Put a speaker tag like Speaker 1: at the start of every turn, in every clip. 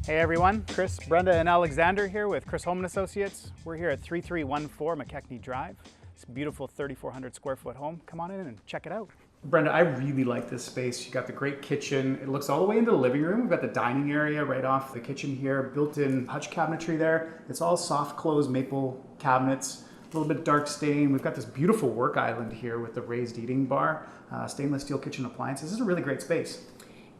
Speaker 1: Hey everyone, Chris, Brenda, and Alexander here with Chris Holm & Associates. We're here at 3314 McKechnie Drive. It's a beautiful 3,400 square foot home. Come on in and check it out. Brenda, I really like this space. You got the great kitchen. It looks all the way into the living room. We've got the dining area right off the kitchen here, built-in hutch cabinetry there. It's all soft close maple cabinets, a little bit dark stain. We've got this beautiful work island here with the raised eating bar, stainless steel kitchen appliances. This is a really great space.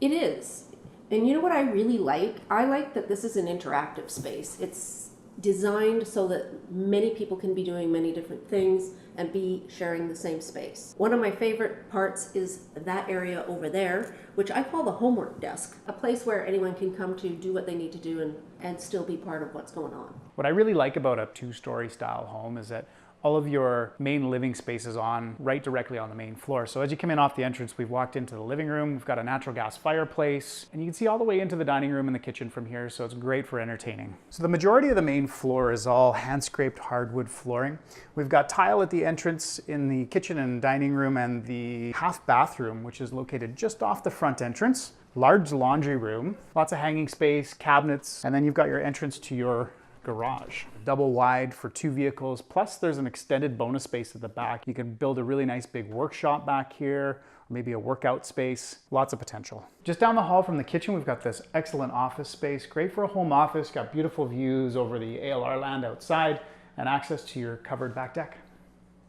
Speaker 2: It is. And you know what I really like? I like that this is an interactive space. It's designed so that many people can be doing many different things and be sharing the same space. One of my favorite parts is that area over there, which I call the homework desk, a place where anyone can come to do what they need to do and still be part of what's going on.
Speaker 1: What I really like about a two-story style home is that all of your main living space is right directly on the main floor. So as you come in off the entrance, we've walked into the living room, we've got a natural gas fireplace, and you can see all the way into the dining room and the kitchen from here, so it's great for entertaining. So the majority of the main floor is all hand-scraped hardwood flooring. We've got tile at the entrance in the kitchen and dining room and the half bathroom, which is located just off the front entrance. Large laundry room, lots of hanging space, cabinets, and then you've got your entrance to your garage. Double wide for 2 vehicles, plus there's an extended bonus space at the back. You can build a really nice big workshop back here, or maybe a workout space. Lots of potential. Just down the hall from the kitchen, we've got this excellent office space. Great for a home office, got beautiful views over the ALR land outside and access to your covered back deck.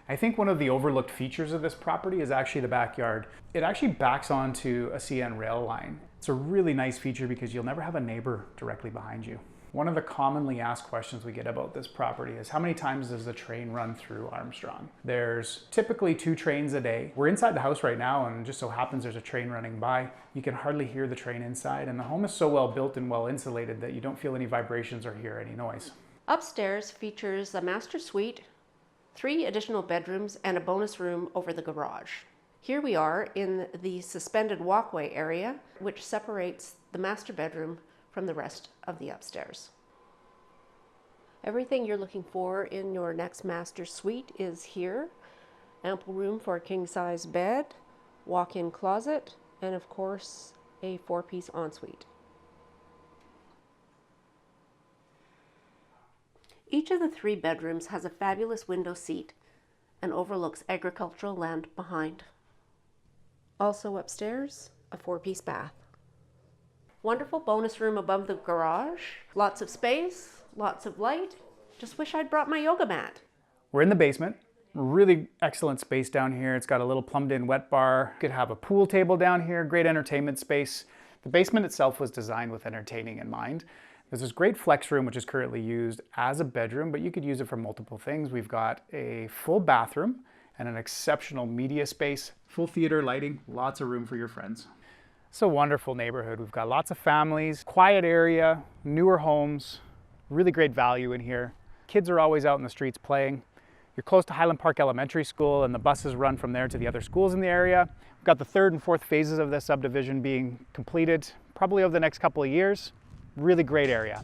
Speaker 1: I think one of the overlooked features of this property is actually the backyard. It actually backs onto a CN rail line. It's a really nice feature because you'll never have a neighbor directly behind you. One of the commonly asked questions we get about this property is how many times does the train run through Armstrong? There's typically 2 trains a day. We're inside the house right now and just so happens there's a train running by. You can hardly hear the train inside, and the home is so well built and well insulated that you don't feel any vibrations or hear any noise.
Speaker 2: Upstairs features a master suite, 3 additional bedrooms, and a bonus room over the garage. Here we are in the suspended walkway area, which separates the master bedroom from the rest of the upstairs. Everything you're looking for in your next master suite is here. Ample room for a king-size bed, walk-in closet, and of course, a 4-piece ensuite. Each of the 3 bedrooms has a fabulous window seat and overlooks agricultural land behind. Also upstairs, a 4-piece bath. Wonderful bonus room above the garage. Lots of space, lots of light. Just wish I'd brought my yoga mat.
Speaker 1: We're in the basement. Really excellent space down here. It's got a little plumbed in wet bar. Could have a pool table down here, great entertainment space. The basement itself was designed with entertaining in mind. There's this great flex room, which is currently used as a bedroom, but you could use it for multiple things. We've got a full bathroom and an exceptional media space, full theater lighting, lots of room for your friends. It's a wonderful neighborhood. We've got lots of families, quiet area, newer homes, really great value in here. Kids are always out in the streets playing. You're close to Highland Park Elementary School and the buses run from there to the other schools in the area. We've got the 3rd and 4th phases of this subdivision being completed probably over the next couple of years. Really great area.